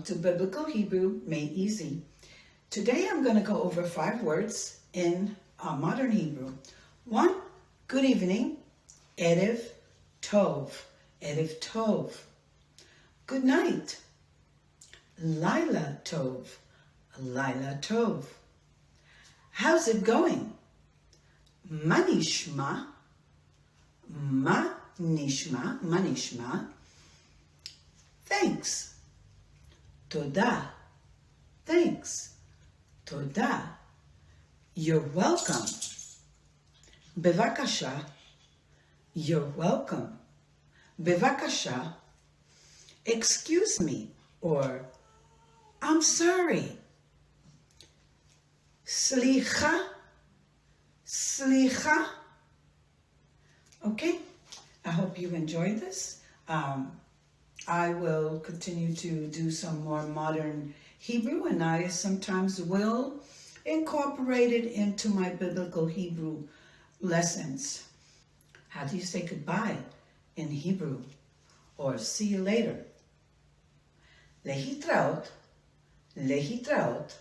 to Biblical Hebrew Made Easy. Today I'm going to go over 5 words in modern Hebrew. 1, good evening, Erev Tov, Erev Tov. Good night, Laila Tov, Laila Tov. How's it going? Ma nishma, ma nishma, ma nishma. Thanks. Toda. Thanks. Toda. You're welcome. Bevakasha. You're welcome. Bevakasha. Excuse me, or I'm sorry. Slicha. Slicha. Okay, I hope you enjoyed this. I will continue to do some more modern Hebrew, and I sometimes will incorporate it into my Biblical Hebrew lessons. How do you say goodbye in Hebrew? Or see you later? Lehitraot, lehitraot.